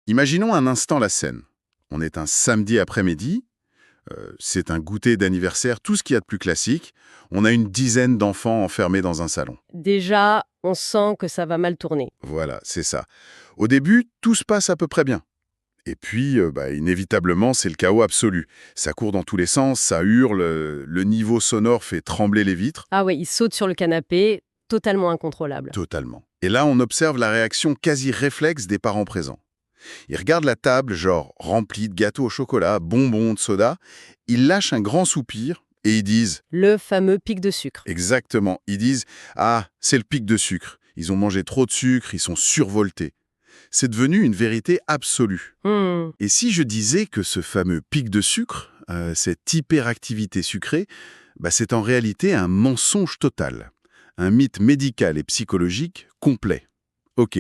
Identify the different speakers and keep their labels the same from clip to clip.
Speaker 1: Imaginons un instant la scène. On est un samedi après-midi, c'est un goûter d'anniversaire, tout ce qu'il y a de plus classique. On a une dizaine d'enfants enfermés dans un salon.
Speaker 2: Déjà, on sent que ça va mal tourner.
Speaker 1: Voilà, c'est ça. Au début, tout se passe à peu près bien. Et puis, inévitablement, c'est le chaos absolu. Ça court dans tous les sens, ça hurle, le niveau sonore fait trembler les vitres.
Speaker 2: Ah ouais, il saute sur le canapé, totalement incontrôlable.
Speaker 1: Totalement. Et là, on observe la réaction quasi réflexe des parents présents. Ils regardent la table, genre remplie de gâteaux au chocolat, bonbons, de soda. Ils lâchent un grand soupir et ils disent
Speaker 2: Le fameux pic de sucre.
Speaker 1: exactement. Ils disent ah, c'est le pic de sucre. Ils ont mangé trop de sucre, ils sont survoltés. C'est devenu une vérité absolue.
Speaker 2: Hmm.
Speaker 1: Et si je disais que ce fameux pic de sucre, cette hyperactivité sucrée, c'est en réalité un mensonge total, un mythe médical et psychologique complet. Ok,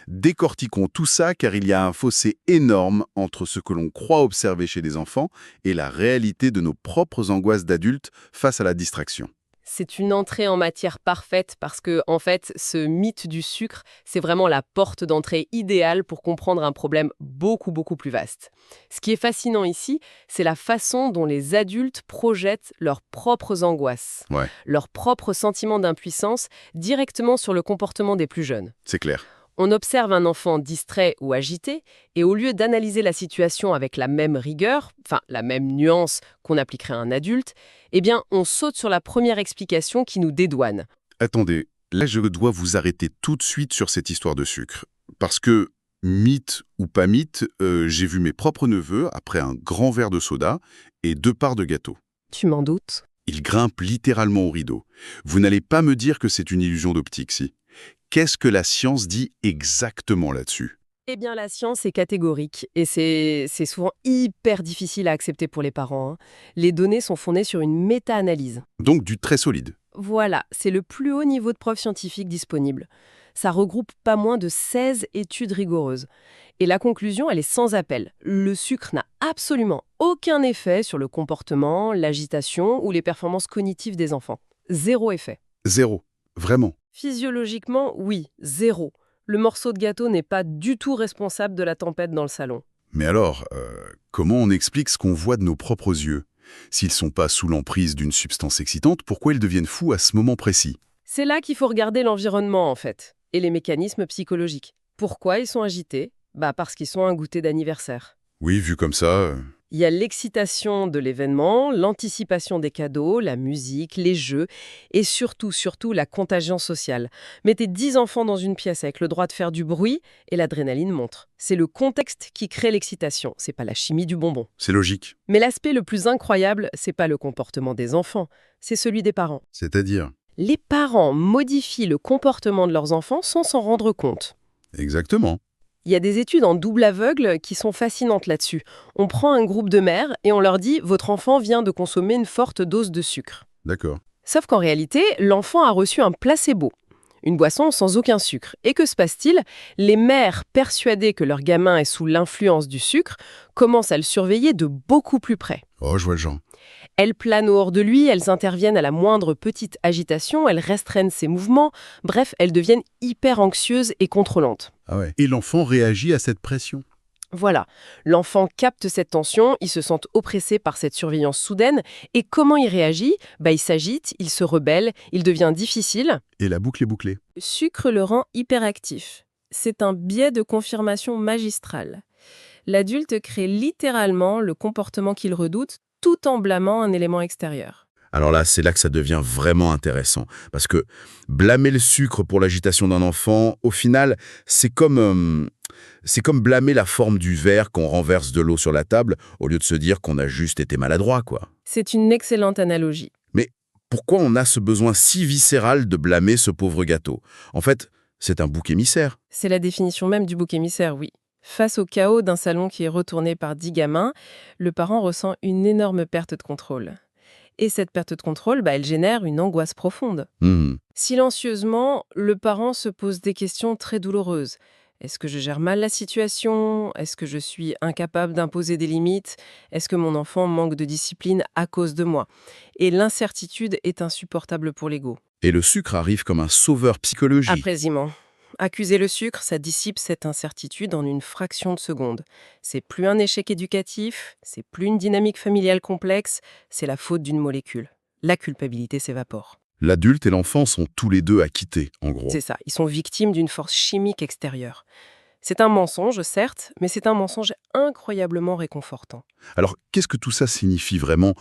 Speaker 1: décortiquons tout ça car il y a un fossé énorme entre ce que l'on croit observer chez les enfants et la réalité de nos propres angoisses d'adultes face à la distraction.
Speaker 2: C'est une entrée en matière parfaite parce que, en fait, ce mythe du sucre, c'est vraiment la porte d'entrée idéale pour comprendre un problème beaucoup, beaucoup plus vaste. Ce qui est fascinant ici, c'est la façon dont les adultes projettent leurs propres angoisses,
Speaker 1: Ouais,
Speaker 2: leurs propres sentiments d'impuissance directement sur le comportement des plus jeunes.
Speaker 1: c'est clair.
Speaker 2: On observe un enfant distrait ou agité, et au lieu d'analyser la situation avec la même rigueur, enfin la même nuance qu'on appliquerait à un adulte, eh bien on saute sur la première explication qui nous dédouane.
Speaker 1: Attendez, là je dois vous arrêter tout de suite sur cette histoire de sucre. Parce que, mythe ou pas mythe, j'ai vu mes propres neveux, après un grand verre de soda et 2 parts de gâteau.
Speaker 2: Tu m'en doutes?
Speaker 1: Ils grimpent littéralement au rideau. Vous n'allez pas me dire que c'est une illusion d'optique, si. Qu'est-ce que la science dit exactement là-dessus?
Speaker 2: Eh bien la science est catégorique, et c'est souvent hyper difficile à accepter pour les parents, hein. Les données sont fondées sur une méta-analyse.
Speaker 1: Donc du très solide.
Speaker 2: Voilà, c'est le plus haut niveau de preuve scientifique disponible. Ça regroupe pas moins de 16 études rigoureuses. Et la conclusion, elle est sans appel. Le sucre n'a absolument aucun effet sur le comportement, l'agitation ou les performances cognitives des enfants. Zéro effet.
Speaker 1: Zéro. Vraiment.
Speaker 2: Physiologiquement, oui, zéro. Le morceau de gâteau n'est pas du tout responsable de la tempête dans le salon.
Speaker 1: Mais alors, comment on explique ce qu'on voit de nos propres yeux? S'ils sont pas sous l'emprise d'une substance excitante, pourquoi ils deviennent fous à ce moment précis?
Speaker 2: C'est là qu'il faut regarder l'environnement, en fait, et les mécanismes psychologiques. Pourquoi ils sont agités? Parce qu'ils sont un goûter d'anniversaire.
Speaker 1: Oui, vu comme ça,
Speaker 2: Il y a l'excitation de l'événement, l'anticipation des cadeaux, la musique, les jeux et surtout la contagion sociale. Mettez 10 enfants dans une pièce avec le droit de faire du bruit et l'adrénaline monte. C'est le contexte qui crée l'excitation, c'est pas la chimie du bonbon.
Speaker 1: c'est logique.
Speaker 2: Mais l'aspect le plus incroyable, c'est pas le comportement des enfants, c'est celui des parents.
Speaker 1: C'est-à-dire?
Speaker 2: Les parents modifient le comportement de leurs enfants sans s'en rendre compte.
Speaker 1: Exactement.
Speaker 2: Il y a des études en double aveugle qui sont fascinantes là-dessus. On prend un groupe de mères et on leur dit « Votre enfant vient de consommer une forte dose de sucre
Speaker 1: D'accord. ».
Speaker 2: Sauf qu'en réalité, l'enfant a reçu un placebo, une boisson sans aucun sucre. Et que se passe-t-il? Les mères, persuadées que leur gamin est sous l'influence du sucre, commencent à le surveiller de beaucoup plus près.
Speaker 1: Oh, je vois le genre.
Speaker 2: Elles planent au hors de lui, elles interviennent à la moindre petite agitation, elles restreignent ses mouvements, bref, elles deviennent hyper anxieuses et contrôlantes.
Speaker 1: Ah ouais. Et l'enfant réagit à cette pression?
Speaker 2: Voilà, l'enfant capte cette tension, il se sent oppressé par cette surveillance soudaine, et comment il réagit? Il s'agite, il se rebelle, il devient difficile.
Speaker 1: Et la boucle est bouclée.
Speaker 2: Le sucre le rend hyperactif. C'est un biais de confirmation magistral. L'adulte crée littéralement le comportement qu'il redoute, tout en blâmant un élément extérieur.
Speaker 1: Alors là, c'est là que ça devient vraiment intéressant. Parce que blâmer le sucre pour l'agitation d'un enfant, au final, c'est comme blâmer la forme du verre qu'on renverse de l'eau sur la table, au lieu de se dire qu'on a juste été maladroit, quoi.
Speaker 2: C'est une excellente analogie.
Speaker 1: Mais pourquoi on a ce besoin si viscéral de blâmer ce pauvre gâteau? En fait, c'est un bouc émissaire.
Speaker 2: C'est la définition même du bouc émissaire, oui. Face au chaos d'un salon qui est retourné par 10 gamins, le parent ressent une énorme perte de contrôle. Et cette perte de contrôle, elle génère une angoisse profonde. Silencieusement, le parent se pose des questions très douloureuses. Est-ce que je gère mal la situation? Est-ce que je suis incapable d'imposer des limites? Est-ce que mon enfant manque de discipline à cause de moi? Et l'incertitude est insupportable pour l'ego.
Speaker 1: Et le sucre arrive comme un sauveur psychologique.
Speaker 2: Après-ziment. Accuser le sucre, ça dissipe cette incertitude en une fraction de seconde. C'est plus un échec éducatif, c'est plus une dynamique familiale complexe, c'est la faute d'une molécule. La culpabilité s'évapore.
Speaker 1: L'adulte et l'enfant sont tous les deux acquittés, en gros.
Speaker 2: C'est ça, ils sont victimes d'une force chimique extérieure. C'est un mensonge, certes, mais c'est un mensonge incroyablement réconfortant.
Speaker 1: Alors, qu'est-ce que tout ça signifie vraiment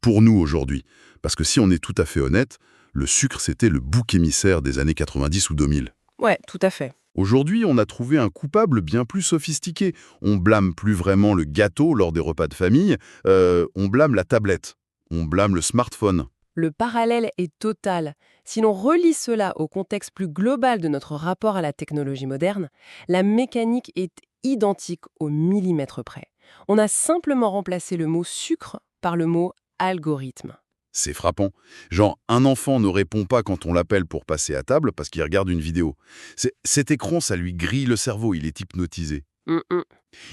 Speaker 1: pour nous aujourd'hui? Parce que si on est tout à fait honnête, le sucre, c'était le bouc émissaire des années 90 ou 2000.
Speaker 2: Ouais, tout à fait.
Speaker 1: Aujourd'hui, on a trouvé un coupable bien plus sophistiqué. On blâme plus vraiment le gâteau lors des repas de famille, on blâme la tablette, on blâme le smartphone.
Speaker 2: Le parallèle est total. Si l'on relie cela au contexte plus global de notre rapport à la technologie moderne, la mécanique est identique au millimètre près. On a simplement remplacé le mot sucre par le mot algorithme.
Speaker 1: C'est frappant. Genre, un enfant ne répond pas quand on l'appelle pour passer à table parce qu'il regarde une vidéo. Cet écran, ça lui grille le cerveau, il est hypnotisé.
Speaker 2: Hum, hum.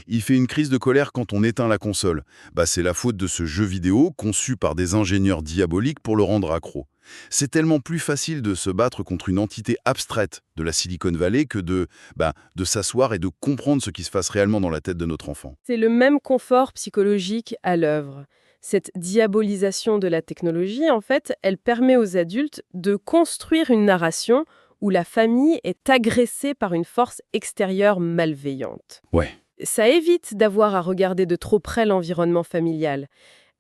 Speaker 1: Il fait une crise de colère quand on éteint la console. C'est la faute de ce jeu vidéo conçu par des ingénieurs diaboliques pour le rendre accro. C'est tellement plus facile de se battre contre une entité abstraite de la Silicon Valley que de s'asseoir et de comprendre ce qui se passe réellement dans la tête de notre enfant.
Speaker 2: C'est le même confort psychologique à l'œuvre. Cette diabolisation de la technologie, en fait, elle permet aux adultes de construire une narration où la famille est agressée par une force extérieure malveillante.
Speaker 1: Ouais.
Speaker 2: Ça évite d'avoir à regarder de trop près l'environnement familial.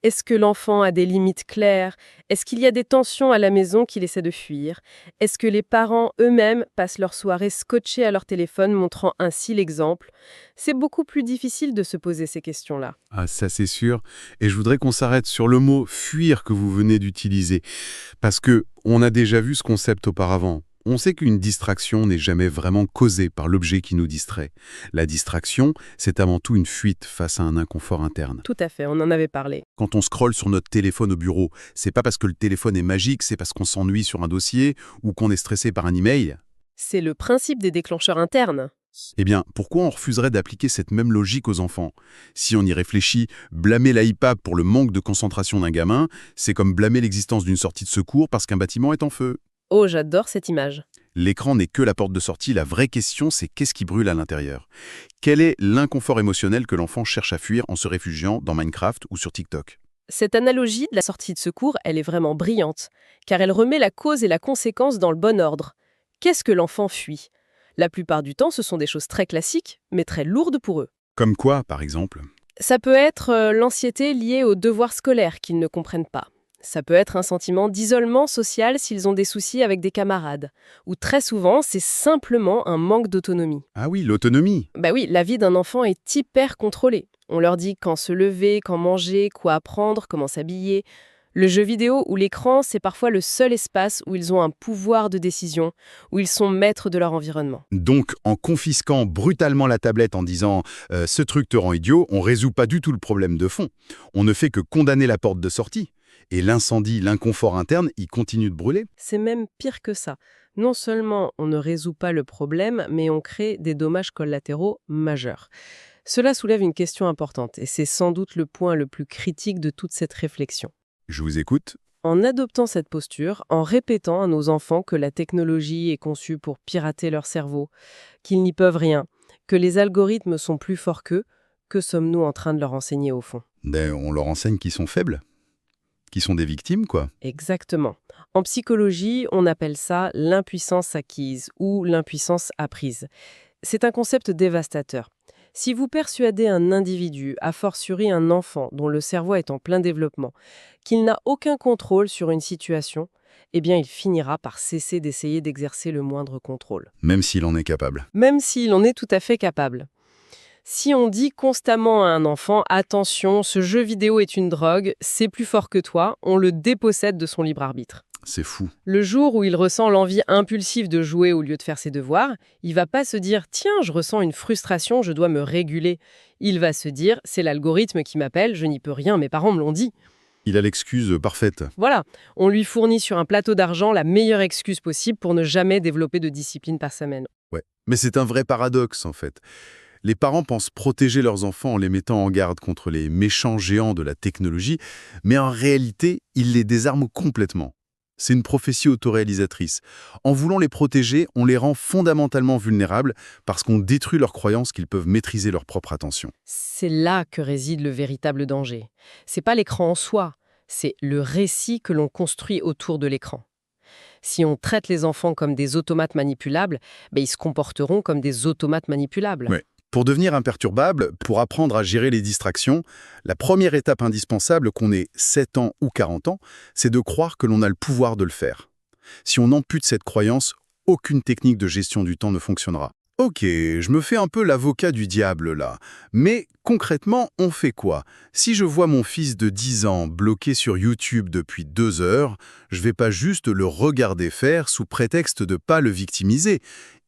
Speaker 2: Est-ce que l'enfant a des limites claires? Est-ce qu'il y a des tensions à la maison qu'il essaie de fuir? Est-ce que les parents eux-mêmes passent leur soirée scotchés à leur téléphone, montrant ainsi l'exemple? C'est beaucoup plus difficile de se poser ces questions-là.
Speaker 3: Ah, ça c'est sûr. Et je voudrais qu'on s'arrête sur le mot fuir que vous venez d'utiliser. Parce que on a déjà vu ce concept auparavant. On sait qu'une distraction n'est jamais vraiment causée par l'objet qui nous distrait. La distraction, c'est avant tout une fuite face à un inconfort interne.
Speaker 2: Tout à fait, on en avait parlé.
Speaker 3: Quand on scrolle sur notre téléphone au bureau, c'est pas parce que le téléphone est magique, c'est parce qu'on s'ennuie sur un dossier ou qu'on est stressé par un email.
Speaker 2: C'est le principe des déclencheurs internes.
Speaker 3: Eh bien, pourquoi on refuserait d'appliquer cette même logique aux enfants? Si on y réfléchit, blâmer l'iPad pour le manque de concentration d'un gamin, c'est comme blâmer l'existence d'une sortie de secours parce qu'un bâtiment est en feu.
Speaker 2: Oh, j'adore cette image.
Speaker 3: L'écran n'est que la porte de sortie, la vraie question c'est qu'est-ce qui brûle à l'intérieur? Quel est l'inconfort émotionnel que l'enfant cherche à fuir en se réfugiant dans Minecraft ou sur TikTok?
Speaker 2: Cette analogie de la sortie de secours, elle est vraiment brillante, car elle remet la cause et la conséquence dans le bon ordre. Qu'est-ce que l'enfant fuit? La plupart du temps, ce sont des choses très classiques, mais très lourdes pour eux.
Speaker 3: Comme quoi, par exemple?
Speaker 2: Ça peut être l'anxiété liée aux devoirs scolaires qu'ils ne comprennent pas. Ça peut être un sentiment d'isolement social s'ils ont des soucis avec des camarades. Ou très souvent, c'est simplement un manque d'autonomie.
Speaker 3: Ah oui, l'autonomie.
Speaker 2: Bah oui, la vie d'un enfant est hyper contrôlée. On leur dit quand se lever, quand manger, quoi apprendre, comment s'habiller. Le jeu vidéo ou l'écran, c'est parfois le seul espace où ils ont un pouvoir de décision, où ils sont maîtres de leur environnement.
Speaker 3: Donc, en confisquant brutalement la tablette en disant ce truc te rend idiot, on résout pas du tout le problème de fond. On ne fait que condamner la porte de sortie. Et l'incendie, l'inconfort interne, il continue de brûler.
Speaker 2: C'est même pire que ça. Non seulement on ne résout pas le problème, mais on crée des dommages collatéraux majeurs. Cela soulève une question importante, et c'est sans doute le point le plus critique de toute cette réflexion.
Speaker 3: Je vous écoute.
Speaker 2: En adoptant cette posture, en répétant à nos enfants que la technologie est conçue pour pirater leur cerveau, qu'ils n'y peuvent rien, que les algorithmes sont plus forts qu'eux, que sommes-nous en train de leur enseigner au fond?
Speaker 1: On leur enseigne qu'ils sont faibles, qui sont des victimes, quoi.
Speaker 2: Exactement. En psychologie, on appelle ça l'impuissance acquise ou l'impuissance apprise. C'est un concept dévastateur. Si vous persuadez un individu, a fortiori un enfant dont le cerveau est en plein développement, qu'il n'a aucun contrôle sur une situation, eh bien il finira par cesser d'essayer d'exercer le moindre contrôle.
Speaker 1: Même s'il en est capable.
Speaker 2: Même s'il en est tout à fait capable. Si on dit constamment à un enfant « Attention, ce jeu vidéo est une drogue, c'est plus fort que toi », on le dépossède de son libre arbitre.
Speaker 1: C'est fou.
Speaker 2: Le jour où il ressent l'envie impulsive de jouer au lieu de faire ses devoirs, il va pas se dire « Tiens, je ressens une frustration, je dois me réguler ». Il va se dire « C'est l'algorithme qui m'appelle, je n'y peux rien, mes parents me l'ont dit ».
Speaker 1: Il a l'excuse parfaite.
Speaker 2: Voilà, on lui fournit sur un plateau d'argent la meilleure excuse possible pour ne jamais développer de discipline par semaine.
Speaker 1: Ouais. Mais c'est un vrai paradoxe, en fait. Les parents pensent protéger leurs enfants en les mettant en garde contre les méchants géants de la technologie, mais en réalité, ils les désarment complètement. C'est une prophétie autoréalisatrice. En voulant les protéger, on les rend fondamentalement vulnérables parce qu'on détruit leur croyance qu'ils peuvent maîtriser leur propre attention.
Speaker 4: C'est là que réside le véritable danger. C'est pas l'écran en soi, c'est le récit que l'on construit autour de l'écran. Si on traite les enfants comme des automates manipulables, ils se comporteront comme des automates manipulables.
Speaker 1: Ouais. Pour devenir imperturbable, pour apprendre à gérer les distractions, la première étape indispensable, qu'on ait 7 ans ou 40 ans, c'est de croire que l'on a le pouvoir de le faire. Si on ampute cette croyance, aucune technique de gestion du temps ne fonctionnera. Ok, je me fais un peu l'avocat du diable là. Mais concrètement, on fait quoi? Si je vois mon fils de 10 ans bloqué sur YouTube depuis 2 heures, je vais pas juste le regarder faire sous prétexte de pas le victimiser.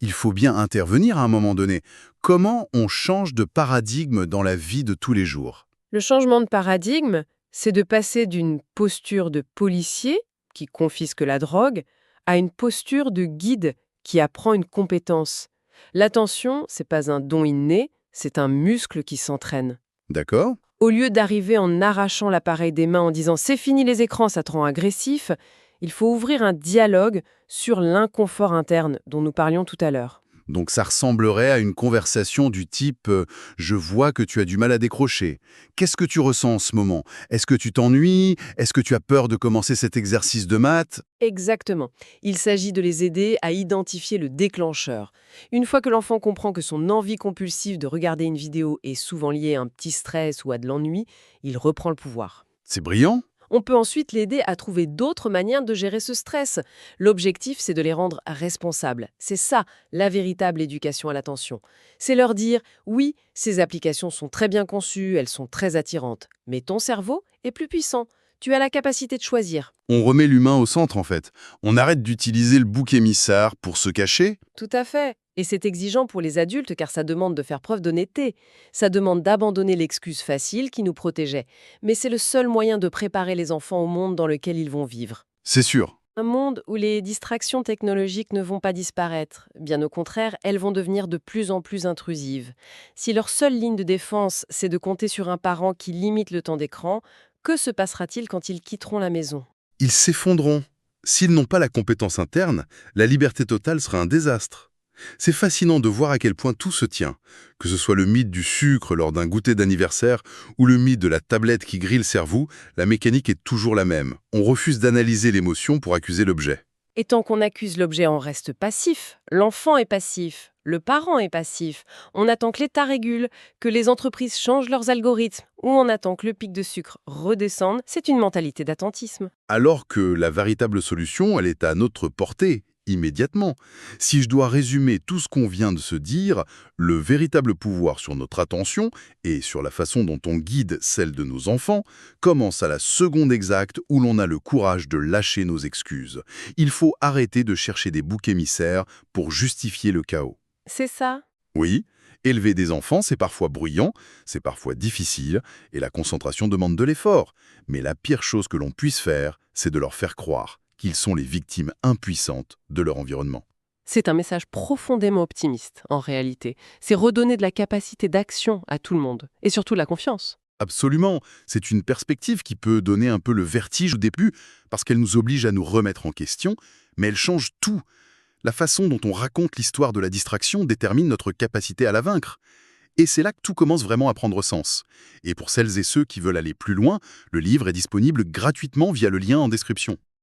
Speaker 1: Il faut bien intervenir à un moment donné. Comment on change de paradigme dans la vie de tous les jours?
Speaker 4: Le changement de paradigme, c'est de passer d'une posture de policier, qui confisque la drogue, à une posture de guide, qui apprend une compétence. L'attention, c'est pas un don inné, c'est un muscle qui s'entraîne.
Speaker 1: D'accord?
Speaker 4: Au lieu d'arriver en arrachant l'appareil des mains en disant « c'est fini les écrans, ça te rend agressif », il faut ouvrir un dialogue sur l'inconfort interne dont nous parlions tout à l'heure.
Speaker 1: Donc ça ressemblerait à une conversation du type je vois que tu as du mal à décrocher. Qu'est-ce que tu ressens en ce moment? Est-ce que tu t'ennuies? Est-ce que tu as peur de commencer cet exercice de maths ?»
Speaker 4: Exactement. Il s'agit de les aider à identifier le déclencheur. Une fois que l'enfant comprend que son envie compulsive de regarder une vidéo est souvent liée à un petit stress ou à de l'ennui, il reprend le pouvoir.
Speaker 1: C'est brillant.
Speaker 4: On peut ensuite l'aider à trouver d'autres manières de gérer ce stress. L'objectif, c'est de les rendre responsables. C'est ça, la véritable éducation à l'attention. C'est leur dire « oui, ces applications sont très bien conçues, elles sont très attirantes, mais ton cerveau est plus puissant. Tu as la capacité de choisir. »
Speaker 1: On remet l'humain au centre en fait. On arrête d'utiliser le bouc émissaire pour se cacher.
Speaker 4: Tout à fait. Et c'est exigeant pour les adultes car ça demande de faire preuve d'honnêteté. Ça demande d'abandonner l'excuse facile qui nous protégeait. Mais c'est le seul moyen de préparer les enfants au monde dans lequel ils vont vivre.
Speaker 1: C'est sûr.
Speaker 4: Un monde où les distractions technologiques ne vont pas disparaître. Bien au contraire, elles vont devenir de plus en plus intrusives. Si leur seule ligne de défense, c'est de compter sur un parent qui limite le temps d'écran, que se passera-t-il quand ils quitteront la maison ?
Speaker 1: Ils s'effondreront. S'ils n'ont pas la compétence interne, la liberté totale sera un désastre. C'est fascinant de voir à quel point tout se tient, que ce soit le mythe du sucre lors d'un goûter d'anniversaire ou le mythe de la tablette qui grille le cerveau, la mécanique est toujours la même. On refuse d'analyser l'émotion pour accuser l'objet.
Speaker 4: Et tant qu'on accuse l'objet, on reste passif. L'enfant est passif, le parent est passif. On attend que l'État régule, que les entreprises changent leurs algorithmes, ou on attend que le pic de sucre redescende. C'est une mentalité d'attentisme.
Speaker 1: Alors que la véritable solution, elle est à notre portée, immédiatement. Si je dois résumer tout ce qu'on vient de se dire, le véritable pouvoir sur notre attention et sur la façon dont on guide celle de nos enfants commence à la seconde exacte où l'on a le courage de lâcher nos excuses. Il faut arrêter de chercher des boucs émissaires pour justifier le chaos.
Speaker 4: C'est ça.
Speaker 1: Oui, élever des enfants, c'est parfois bruyant, c'est parfois difficile, et la concentration demande de l'effort. Mais la pire chose que l'on puisse faire, c'est de leur faire croire qu'ils sont les victimes impuissantes de leur environnement.
Speaker 4: C'est un message profondément optimiste, en réalité. C'est redonner de la capacité d'action à tout le monde, et surtout de la confiance.
Speaker 1: Absolument, c'est une perspective qui peut donner un peu le vertige au début, parce qu'elle nous oblige à nous remettre en question, mais elle change tout. La façon dont on raconte l'histoire de la distraction détermine notre capacité à la vaincre. Et c'est là que tout commence vraiment à prendre sens. Et pour celles et ceux qui veulent aller plus loin, le livre est disponible gratuitement via le lien en description.